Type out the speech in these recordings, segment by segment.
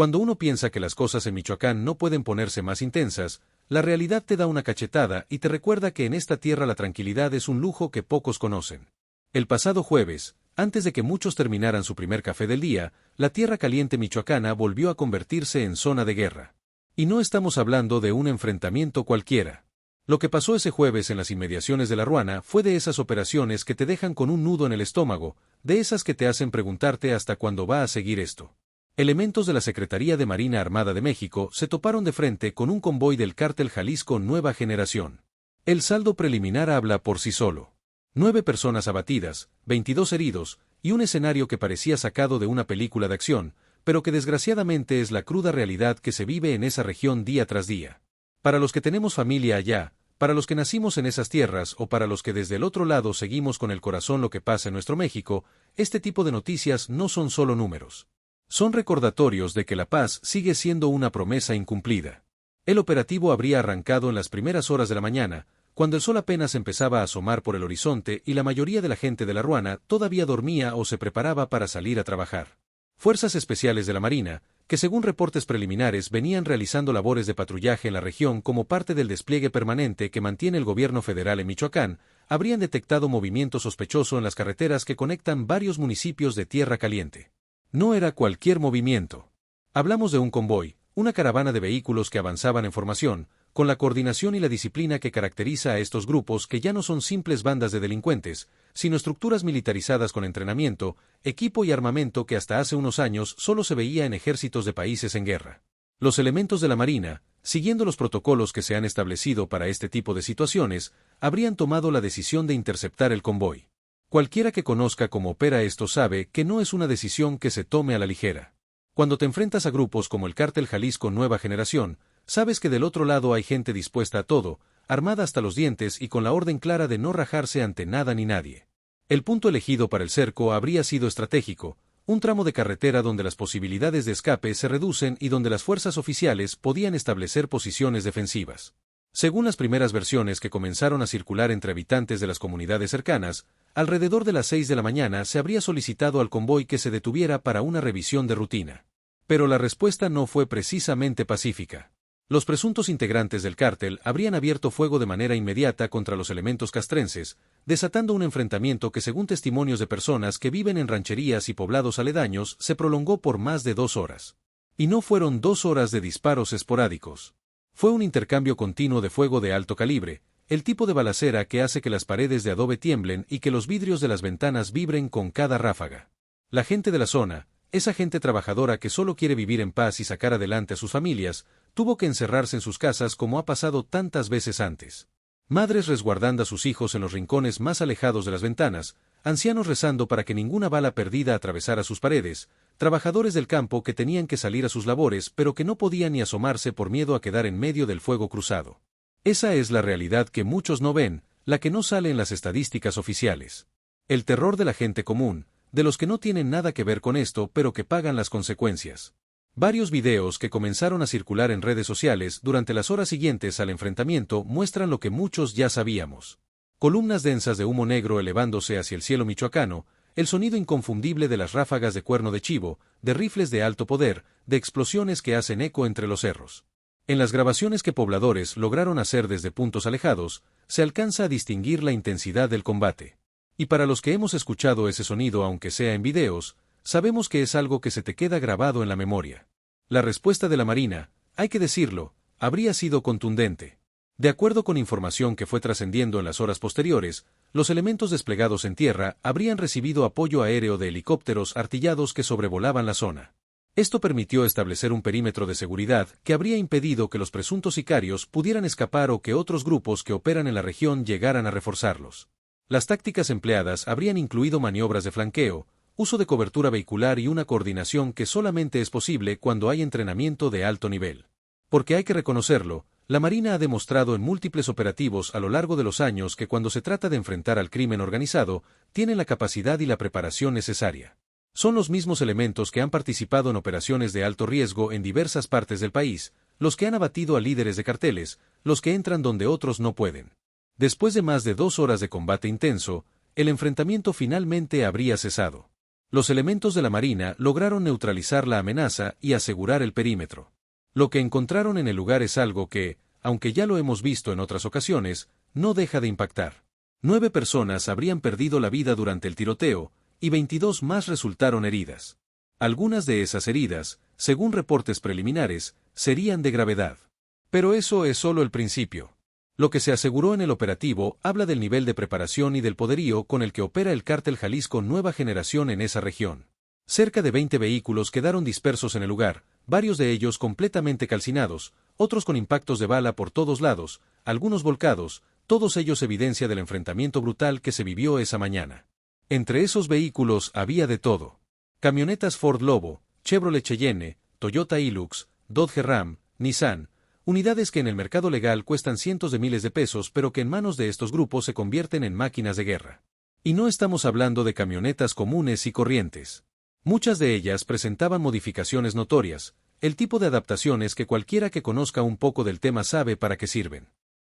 Cuando uno piensa que las cosas en Michoacán no pueden ponerse más intensas, la realidad te da una cachetada y te recuerda que en esta tierra la tranquilidad es un lujo que pocos conocen. El pasado jueves, antes de que muchos terminaran su primer café del día, la tierra caliente michoacana volvió a convertirse en zona de guerra. Y no estamos hablando de un enfrentamiento cualquiera. Lo que pasó ese jueves en las inmediaciones de La Ruana fue de esas operaciones que te dejan con un nudo en el estómago, de esas que te hacen preguntarte hasta cuándo va a seguir esto. Elementos de la Secretaría de Marina Armada de México se toparon de frente con un convoy del cártel Jalisco Nueva Generación. El saldo preliminar habla por sí solo. 9 personas abatidas, 22 heridos, y un escenario que parecía sacado de una película de acción, pero que desgraciadamente es la cruda realidad que se vive en esa región día tras día. Para los que tenemos familia allá, para los que nacimos en esas tierras o para los que desde el otro lado seguimos con el corazón lo que pasa en nuestro México, este tipo de noticias no son solo números. Son recordatorios de que la paz sigue siendo una promesa incumplida. El operativo habría arrancado en las primeras horas de la mañana, cuando el sol apenas empezaba a asomar por el horizonte y la mayoría de la gente de La Ruana todavía dormía o se preparaba para salir a trabajar. Fuerzas especiales de la Marina, que según reportes preliminares venían realizando labores de patrullaje en la región como parte del despliegue permanente que mantiene el gobierno federal en Michoacán, habrían detectado movimiento sospechoso en las carreteras que conectan varios municipios de Tierra Caliente. No era cualquier movimiento. Hablamos de un convoy, una caravana de vehículos que avanzaban en formación, con la coordinación y la disciplina que caracteriza a estos grupos que ya no son simples bandas de delincuentes, sino estructuras militarizadas con entrenamiento, equipo y armamento que hasta hace unos años solo se veía en ejércitos de países en guerra. Los elementos de la Marina, siguiendo los protocolos que se han establecido para este tipo de situaciones, habrían tomado la decisión de interceptar el convoy. Cualquiera que conozca cómo opera esto sabe que no es una decisión que se tome a la ligera. Cuando te enfrentas a grupos como el cártel Jalisco Nueva Generación, sabes que del otro lado hay gente dispuesta a todo, armada hasta los dientes y con la orden clara de no rajarse ante nada ni nadie. El punto elegido para el cerco habría sido estratégico, un tramo de carretera donde las posibilidades de escape se reducen y donde las fuerzas oficiales podían establecer posiciones defensivas. Según las primeras versiones que comenzaron a circular entre habitantes de las comunidades cercanas, alrededor de las 6 de la mañana se habría solicitado al convoy que se detuviera para una revisión de rutina. Pero la respuesta no fue precisamente pacífica. Los presuntos integrantes del cártel habrían abierto fuego de manera inmediata contra los elementos castrenses, desatando un enfrentamiento que, según testimonios de personas que viven en rancherías y poblados aledaños, se prolongó por más de 2 horas. Y no fueron 2 horas de disparos esporádicos. Fue un intercambio continuo de fuego de alto calibre, el tipo de balacera que hace que las paredes de adobe tiemblen y que los vidrios de las ventanas vibren con cada ráfaga. La gente de la zona, esa gente trabajadora que solo quiere vivir en paz y sacar adelante a sus familias, tuvo que encerrarse en sus casas como ha pasado tantas veces antes. Madres resguardando a sus hijos en los rincones más alejados de las ventanas, ancianos rezando para que ninguna bala perdida atravesara sus paredes, trabajadores del campo que tenían que salir a sus labores pero que no podían ni asomarse por miedo a quedar en medio del fuego cruzado. Esa es la realidad que muchos no ven, la que no sale en las estadísticas oficiales. El terror de la gente común, de los que no tienen nada que ver con esto pero que pagan las consecuencias. Varios videos que comenzaron a circular en redes sociales durante las horas siguientes al enfrentamiento muestran lo que muchos ya sabíamos. Columnas densas de humo negro elevándose hacia el cielo michoacano, el sonido inconfundible de las ráfagas de cuerno de chivo, de rifles de alto poder, de explosiones que hacen eco entre los cerros. En las grabaciones que pobladores lograron hacer desde puntos alejados, se alcanza a distinguir la intensidad del combate. Y para los que hemos escuchado ese sonido aunque sea en videos, sabemos que es algo que se te queda grabado en la memoria. La respuesta de la Marina, hay que decirlo, habría sido contundente. De acuerdo con información que fue trascendiendo en las horas posteriores, los elementos desplegados en tierra habrían recibido apoyo aéreo de helicópteros artillados que sobrevolaban la zona. Esto permitió establecer un perímetro de seguridad que habría impedido que los presuntos sicarios pudieran escapar o que otros grupos que operan en la región llegaran a reforzarlos. Las tácticas empleadas habrían incluido maniobras de flanqueo, uso de cobertura vehicular y una coordinación que solamente es posible cuando hay entrenamiento de alto nivel. Porque hay que reconocerlo, la Marina ha demostrado en múltiples operativos a lo largo de los años que cuando se trata de enfrentar al crimen organizado, tienen la capacidad y la preparación necesaria. Son los mismos elementos que han participado en operaciones de alto riesgo en diversas partes del país, los que han abatido a líderes de carteles, los que entran donde otros no pueden. Después de más de 2 horas de combate intenso, el enfrentamiento finalmente habría cesado. Los elementos de la Marina lograron neutralizar la amenaza y asegurar el perímetro. Lo que encontraron en el lugar es algo que, aunque ya lo hemos visto en otras ocasiones, no deja de impactar. 9 personas habrían perdido la vida durante el tiroteo, y 22 más resultaron heridas. Algunas de esas heridas, según reportes preliminares, serían de gravedad. Pero eso es solo el principio. Lo que se aseguró en el operativo habla del nivel de preparación y del poderío con el que opera el Cártel Jalisco Nueva Generación en esa región. Cerca de 20 vehículos quedaron dispersos en el lugar, varios de ellos completamente calcinados, otros con impactos de bala por todos lados, algunos volcados, todos ellos evidencia del enfrentamiento brutal que se vivió esa mañana. Entre esos vehículos había de todo. Camionetas Ford Lobo, Chevrolet Cheyenne, Toyota Hilux, Dodge Ram, Nissan, unidades que en el mercado legal cuestan cientos de miles de pesos pero que en manos de estos grupos se convierten en máquinas de guerra. Y no estamos hablando de camionetas comunes y corrientes. Muchas de ellas presentaban modificaciones notorias, el tipo de adaptaciones que cualquiera que conozca un poco del tema sabe para qué sirven.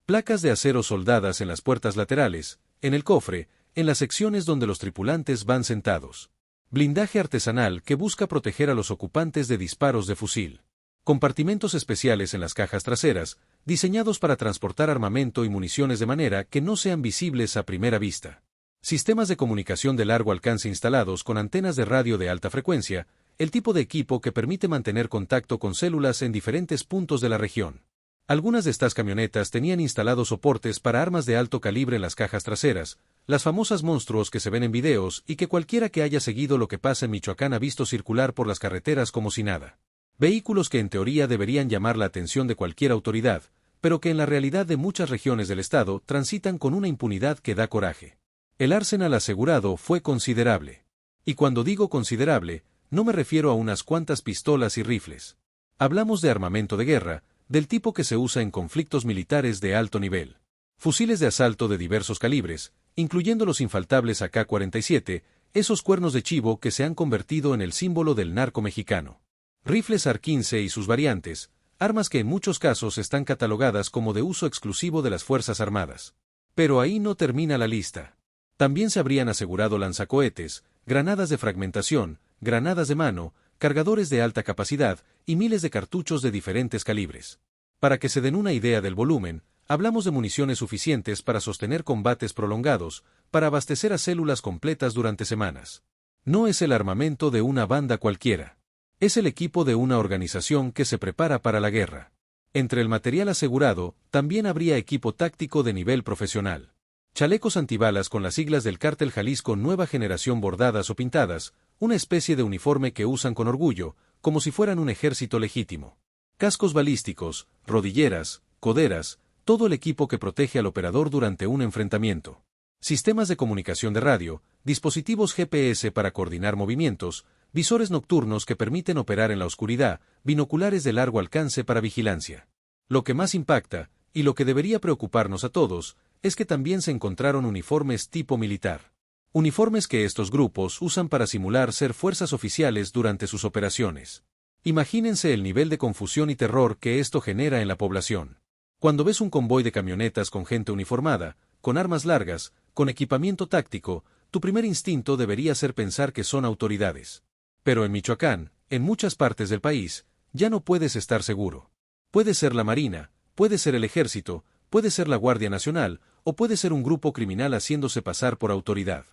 Placas de acero soldadas en las puertas laterales, en el cofre, en las secciones donde los tripulantes van sentados. Blindaje artesanal que busca proteger a los ocupantes de disparos de fusil. Compartimentos especiales en las cajas traseras, diseñados para transportar armamento y municiones de manera que no sean visibles a primera vista. Sistemas de comunicación de largo alcance instalados con antenas de radio de alta frecuencia, el tipo de equipo que permite mantener contacto con células en diferentes puntos de la región. Algunas de estas camionetas tenían instalados soportes para armas de alto calibre en las cajas traseras, las famosas monstruos que se ven en videos y que cualquiera que haya seguido lo que pasa en Michoacán ha visto circular por las carreteras como si nada. Vehículos que en teoría deberían llamar la atención de cualquier autoridad, pero que en la realidad de muchas regiones del estado transitan con una impunidad que da coraje. El arsenal asegurado fue considerable. Y cuando digo considerable, no me refiero a unas cuantas pistolas y rifles. Hablamos de armamento de guerra, del tipo que se usa en conflictos militares de alto nivel. Fusiles de asalto de diversos calibres, incluyendo los infaltables AK-47, esos cuernos de chivo que se han convertido en el símbolo del narco mexicano. Rifles AR-15 y sus variantes, armas que en muchos casos están catalogadas como de uso exclusivo de las Fuerzas Armadas. Pero ahí no termina la lista. También se habrían asegurado lanzacohetes, granadas de fragmentación, granadas de mano, cargadores de alta capacidad y miles de cartuchos de diferentes calibres. Para que se den una idea del volumen, hablamos de municiones suficientes para sostener combates prolongados, para abastecer a células completas durante semanas. No es el armamento de una banda cualquiera. Es el equipo de una organización que se prepara para la guerra. Entre el material asegurado, también habría equipo táctico de nivel profesional. Chalecos antibalas con las siglas del Cártel Jalisco Nueva Generación bordadas o pintadas, una especie de uniforme que usan con orgullo, como si fueran un ejército legítimo. Cascos balísticos, rodilleras, coderas, todo el equipo que protege al operador durante un enfrentamiento. Sistemas de comunicación de radio, dispositivos GPS para coordinar movimientos, visores nocturnos que permiten operar en la oscuridad, binoculares de largo alcance para vigilancia. Lo que más impacta, y lo que debería preocuparnos a todos, es que también se encontraron uniformes tipo militar. Uniformes que estos grupos usan para simular ser fuerzas oficiales durante sus operaciones. Imagínense el nivel de confusión y terror que esto genera en la población. Cuando ves un convoy de camionetas con gente uniformada, con armas largas, con equipamiento táctico, tu primer instinto debería ser pensar que son autoridades. Pero en Michoacán, en muchas partes del país, ya no puedes estar seguro. Puede ser la Marina, puede ser el Ejército, puede ser la Guardia Nacional, o puede ser un grupo criminal haciéndose pasar por autoridad.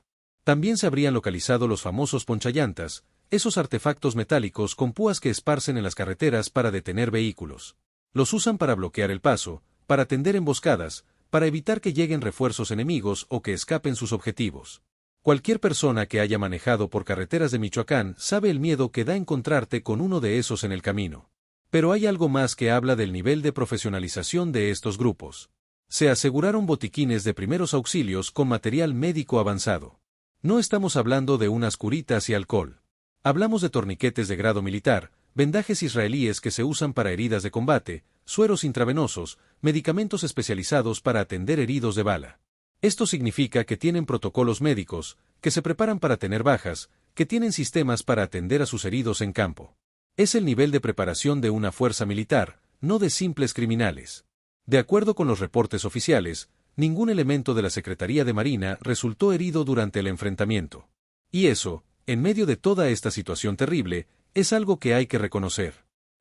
También se habrían localizado los famosos ponchallantas, esos artefactos metálicos con púas que esparcen en las carreteras para detener vehículos. Los usan para bloquear el paso, para tender emboscadas, para evitar que lleguen refuerzos enemigos o que escapen sus objetivos. Cualquier persona que haya manejado por carreteras de Michoacán sabe el miedo que da encontrarte con uno de esos en el camino. Pero hay algo más que habla del nivel de profesionalización de estos grupos. Se aseguraron botiquines de primeros auxilios con material médico avanzado. No estamos hablando de unas curitas y alcohol. Hablamos de torniquetes de grado militar, vendajes israelíes que se usan para heridas de combate, sueros intravenosos, medicamentos especializados para atender heridos de bala. Esto significa que tienen protocolos médicos, que se preparan para tener bajas, que tienen sistemas para atender a sus heridos en campo. Es el nivel de preparación de una fuerza militar, no de simples criminales. De acuerdo con los reportes oficiales, ningún elemento de la Secretaría de Marina resultó herido durante el enfrentamiento. Y eso, en medio de toda esta situación terrible, es algo que hay que reconocer.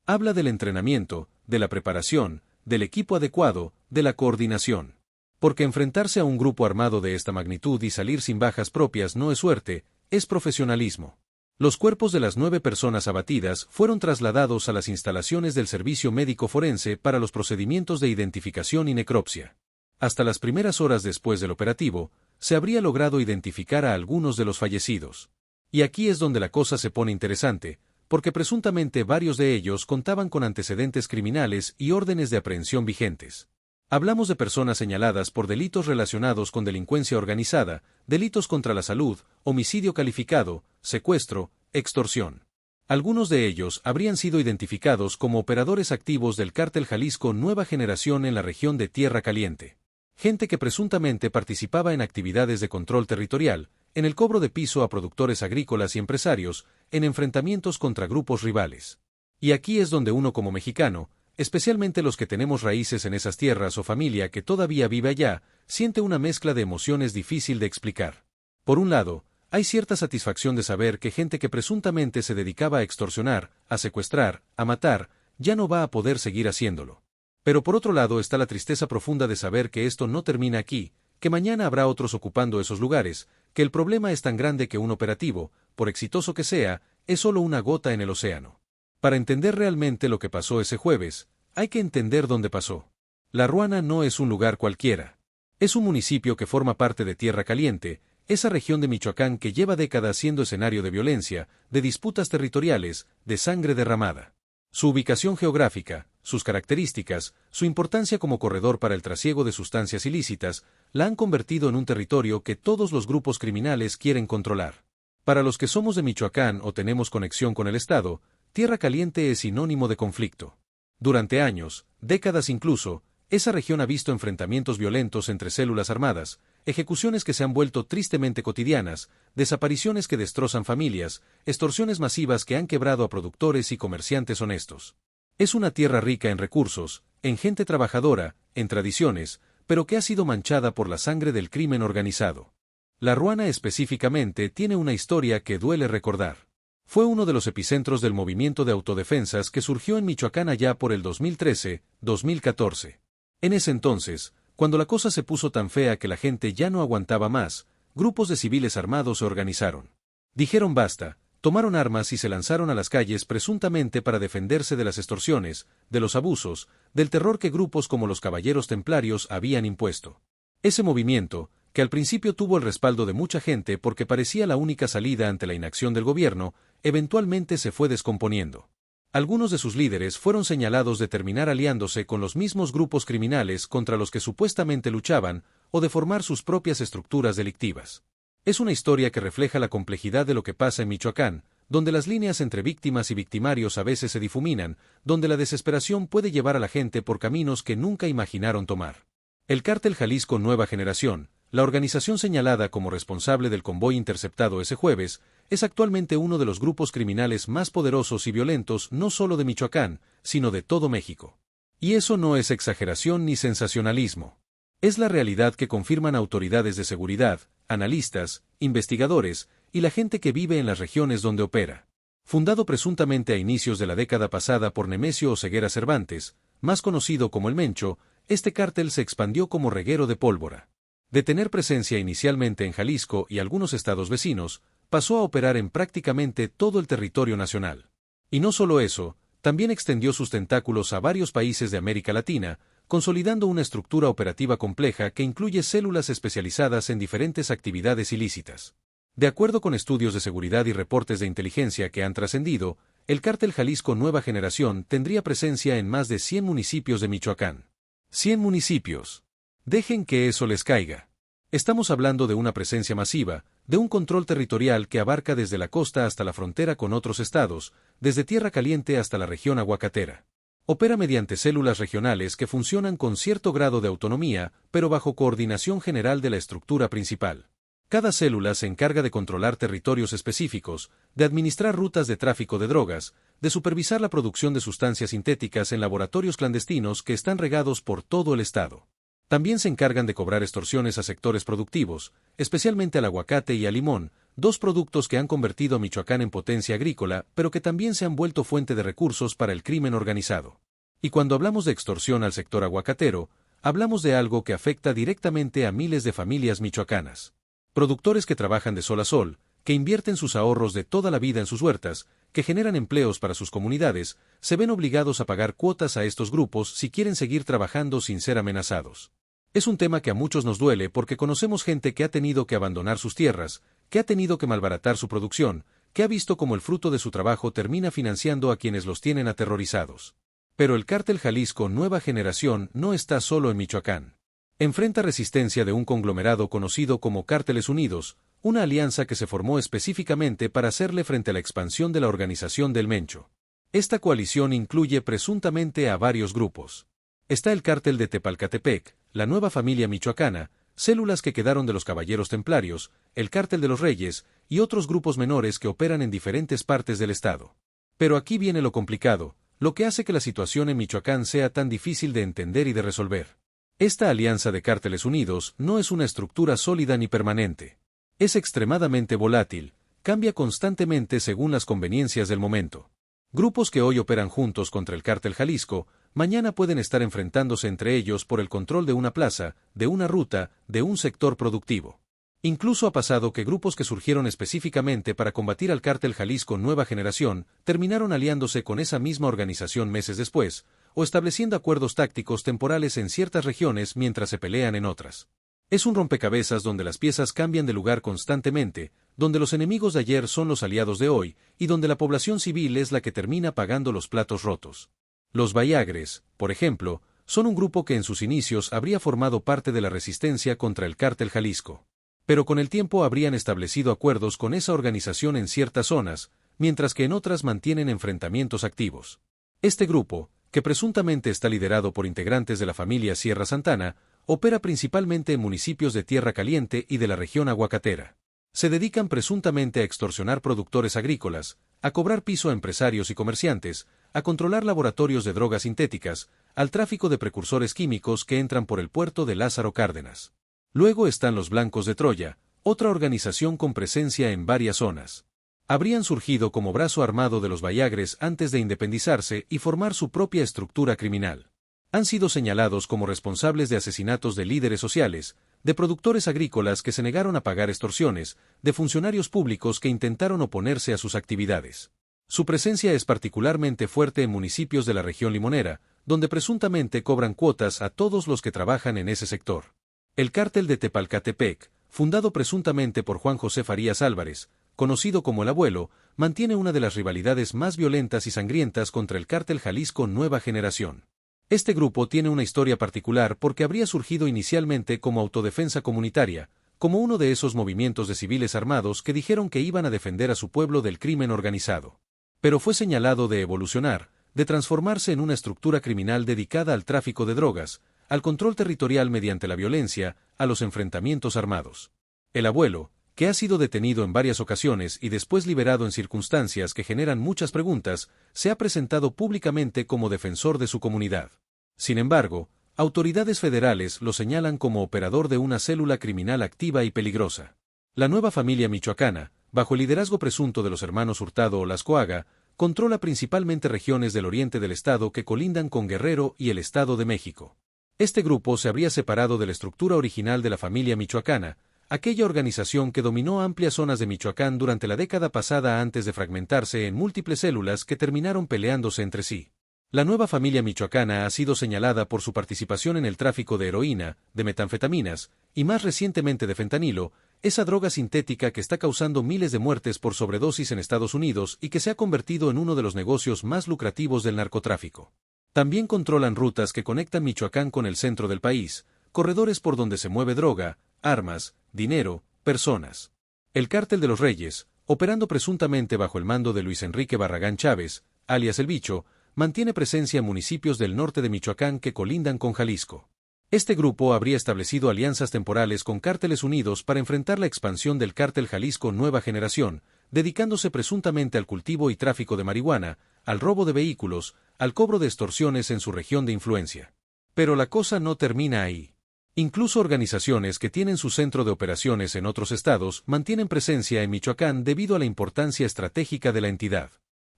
Habla del entrenamiento, de la preparación, del equipo adecuado, de la coordinación. Porque enfrentarse a un grupo armado de esta magnitud y salir sin bajas propias no es suerte, es profesionalismo. Los cuerpos de las 9 personas abatidas fueron trasladados a las instalaciones del Servicio Médico Forense para los procedimientos de identificación y necropsia. Hasta las primeras horas después del operativo, se habría logrado identificar a algunos de los fallecidos. Y aquí es donde la cosa se pone interesante, porque presuntamente varios de ellos contaban con antecedentes criminales y órdenes de aprehensión vigentes. Hablamos de personas señaladas por delitos relacionados con delincuencia organizada, delitos contra la salud, homicidio calificado, secuestro, extorsión. Algunos de ellos habrían sido identificados como operadores activos del Cártel Jalisco Nueva Generación en la región de Tierra Caliente. Gente que presuntamente participaba en actividades de control territorial, en el cobro de piso a productores agrícolas y empresarios, en enfrentamientos contra grupos rivales. Y aquí es donde uno como mexicano, especialmente los que tenemos raíces en esas tierras o familia que todavía vive allá, siente una mezcla de emociones difícil de explicar. Por un lado, hay cierta satisfacción de saber que gente que presuntamente se dedicaba a extorsionar, a secuestrar, a matar, ya no va a poder seguir haciéndolo. Pero por otro lado está la tristeza profunda de saber que esto no termina aquí, que mañana habrá otros ocupando esos lugares, que el problema es tan grande que un operativo, por exitoso que sea, es solo una gota en el océano. Para entender realmente lo que pasó ese jueves, hay que entender dónde pasó. La Ruana no es un lugar cualquiera. Es un municipio que forma parte de Tierra Caliente, esa región de Michoacán que lleva décadas siendo escenario de violencia, de disputas territoriales, de sangre derramada. Su ubicación geográfica, sus características, su importancia como corredor para el trasiego de sustancias ilícitas, la han convertido en un territorio que todos los grupos criminales quieren controlar. Para los que somos de Michoacán o tenemos conexión con el Estado, Tierra Caliente es sinónimo de conflicto. Durante años, décadas incluso, esa región ha visto enfrentamientos violentos entre células armadas, ejecuciones que se han vuelto tristemente cotidianas, desapariciones que destrozan familias, extorsiones masivas que han quebrado a productores y comerciantes honestos. Es una tierra rica en recursos, en gente trabajadora, en tradiciones, pero que ha sido manchada por la sangre del crimen organizado. La Ruana específicamente tiene una historia que duele recordar. Fue uno de los epicentros del movimiento de autodefensas que surgió en Michoacán allá por el 2013-2014. En ese entonces, cuando la cosa se puso tan fea que la gente ya no aguantaba más, grupos de civiles armados se organizaron. Dijeron basta, tomaron armas y se lanzaron a las calles presuntamente para defenderse de las extorsiones, de los abusos, del terror que grupos como los Caballeros Templarios habían impuesto. Ese movimiento, que al principio tuvo el respaldo de mucha gente porque parecía la única salida ante la inacción del gobierno, eventualmente se fue descomponiendo. Algunos de sus líderes fueron señalados de terminar aliándose con los mismos grupos criminales contra los que supuestamente luchaban, o de formar sus propias estructuras delictivas. Es una historia que refleja la complejidad de lo que pasa en Michoacán, donde las líneas entre víctimas y victimarios a veces se difuminan, donde la desesperación puede llevar a la gente por caminos que nunca imaginaron tomar. El Cártel Jalisco Nueva Generación, la organización señalada como responsable del convoy interceptado ese jueves, es actualmente uno de los grupos criminales más poderosos y violentos no solo de Michoacán, sino de todo México. Y eso no es exageración ni sensacionalismo. Es la realidad que confirman autoridades de seguridad, analistas, investigadores, y la gente que vive en las regiones donde opera. Fundado presuntamente a inicios de la década pasada por Nemesio Oseguera Cervantes, más conocido como el Mencho, este cártel se expandió como reguero de pólvora. De tener presencia inicialmente en Jalisco y algunos estados vecinos, pasó a operar en prácticamente todo el territorio nacional. Y no solo eso, también extendió sus tentáculos a varios países de América Latina, consolidando una estructura operativa compleja que incluye células especializadas en diferentes actividades ilícitas. De acuerdo con estudios de seguridad y reportes de inteligencia que han trascendido, el Cártel Jalisco Nueva Generación tendría presencia en más de 100 municipios de Michoacán. 100 municipios. Dejen que eso les caiga. Estamos hablando de una presencia masiva, de un control territorial que abarca desde la costa hasta la frontera con otros estados, desde Tierra Caliente hasta la región aguacatera. Opera mediante células regionales que funcionan con cierto grado de autonomía, pero bajo coordinación general de la estructura principal. Cada célula se encarga de controlar territorios específicos, de administrar rutas de tráfico de drogas, de supervisar la producción de sustancias sintéticas en laboratorios clandestinos que están regados por todo el estado. También se encargan de cobrar extorsiones a sectores productivos, especialmente al aguacate y al limón, dos productos que han convertido a Michoacán en potencia agrícola, pero que también se han vuelto fuente de recursos para el crimen organizado. Y cuando hablamos de extorsión al sector aguacatero, hablamos de algo que afecta directamente a miles de familias michoacanas. Productores que trabajan de sol a sol, que invierten sus ahorros de toda la vida en sus huertas, que generan empleos para sus comunidades, se ven obligados a pagar cuotas a estos grupos si quieren seguir trabajando sin ser amenazados. Es un tema que a muchos nos duele porque conocemos gente que ha tenido que abandonar sus tierras, que ha tenido que malbaratar su producción, que ha visto cómo el fruto de su trabajo termina financiando a quienes los tienen aterrorizados. Pero el Cártel Jalisco Nueva Generación no está solo en Michoacán. Enfrenta resistencia de un conglomerado conocido como Cárteles Unidos, una alianza que se formó específicamente para hacerle frente a la expansión de la organización del Mencho. Esta coalición incluye presuntamente a varios grupos. Está el Cártel de Tepalcatepec, la Nueva Familia Michoacana, células que quedaron de los Caballeros Templarios, el Cártel de los Reyes y otros grupos menores que operan en diferentes partes del estado. Pero aquí viene lo complicado, lo que hace que la situación en Michoacán sea tan difícil de entender y de resolver. Esta alianza de Cárteles Unidos no es una estructura sólida ni permanente. Es extremadamente volátil, cambia constantemente según las conveniencias del momento. Grupos que hoy operan juntos contra el Cártel Jalisco, mañana pueden estar enfrentándose entre ellos por el control de una plaza, de una ruta, de un sector productivo. Incluso ha pasado que grupos que surgieron específicamente para combatir al Cártel Jalisco Nueva Generación terminaron aliándose con esa misma organización meses después, o estableciendo acuerdos tácticos temporales en ciertas regiones mientras se pelean en otras. Es un rompecabezas donde las piezas cambian de lugar constantemente, donde los enemigos de ayer son los aliados de hoy, y donde la población civil es la que termina pagando los platos rotos. Los Bayagres, por ejemplo, son un grupo que en sus inicios habría formado parte de la resistencia contra el Cártel Jalisco. Pero con el tiempo habrían establecido acuerdos con esa organización en ciertas zonas, mientras que en otras mantienen enfrentamientos activos. Este grupo, que presuntamente está liderado por integrantes de la familia Sierra Santana, opera principalmente en municipios de Tierra Caliente y de la región aguacatera. Se dedican presuntamente a extorsionar productores agrícolas, a cobrar piso a empresarios y comerciantes, a controlar laboratorios de drogas sintéticas, al tráfico de precursores químicos que entran por el puerto de Lázaro Cárdenas. Luego están los Blancos de Troya, otra organización con presencia en varias zonas. Habrían surgido como brazo armado de los Bayagres antes de independizarse y formar su propia estructura criminal. Han sido señalados como responsables de asesinatos de líderes sociales, de productores agrícolas que se negaron a pagar extorsiones, de funcionarios públicos que intentaron oponerse a sus actividades. Su presencia es particularmente fuerte en municipios de la región limonera, donde presuntamente cobran cuotas a todos los que trabajan en ese sector. El Cártel de Tepalcatepec, fundado presuntamente por Juan José Farías Álvarez, conocido como el Abuelo, mantiene una de las rivalidades más violentas y sangrientas contra el Cártel Jalisco Nueva Generación. Este grupo tiene una historia particular porque habría surgido inicialmente como autodefensa comunitaria, como uno de esos movimientos de civiles armados que dijeron que iban a defender a su pueblo del crimen organizado. Pero fue señalado de evolucionar, de transformarse en una estructura criminal dedicada al tráfico de drogas, al control territorial mediante la violencia, a los enfrentamientos armados. El Abuelo, que ha sido detenido en varias ocasiones y después liberado en circunstancias que generan muchas preguntas, se ha presentado públicamente como defensor de su comunidad. Sin embargo, autoridades federales lo señalan como operador de una célula criminal activa y peligrosa. La Nueva Familia Michoacana, bajo el liderazgo presunto de los hermanos Hurtado o Lascoaga, controla principalmente regiones del oriente del estado que colindan con Guerrero y el Estado de México. Este grupo se habría separado de la estructura original de la familia michoacana, aquella organización que dominó amplias zonas de Michoacán durante la década pasada antes de fragmentarse en múltiples células que terminaron peleándose entre sí. La Nueva Familia Michoacana ha sido señalada por su participación en el tráfico de heroína, de metanfetaminas, y más recientemente de fentanilo, esa droga sintética que está causando miles de muertes por sobredosis en Estados Unidos y que se ha convertido en uno de los negocios más lucrativos del narcotráfico. También controlan rutas que conectan Michoacán con el centro del país, corredores por donde se mueve droga, armas, dinero, personas. El Cártel de los Reyes, operando presuntamente bajo el mando de Luis Enrique Barragán Chávez, alias El Bicho, mantiene presencia en municipios del norte de Michoacán que colindan con Jalisco. Este grupo habría establecido alianzas temporales con Cárteles Unidos para enfrentar la expansión del Cártel Jalisco Nueva Generación, dedicándose presuntamente al cultivo y tráfico de marihuana, al robo de vehículos, al cobro de extorsiones en su región de influencia. Pero la cosa no termina ahí. Incluso organizaciones que tienen su centro de operaciones en otros estados mantienen presencia en Michoacán debido a la importancia estratégica de la entidad.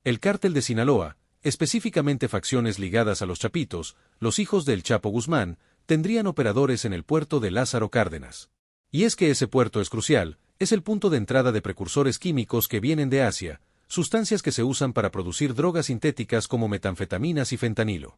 El Cártel de Sinaloa, específicamente facciones ligadas a los Chapitos, los hijos del Chapo Guzmán, tendrían operadores en el puerto de Lázaro Cárdenas. Y es que ese puerto es crucial, es el punto de entrada de precursores químicos que vienen de Asia, sustancias que se usan para producir drogas sintéticas como metanfetaminas y fentanilo.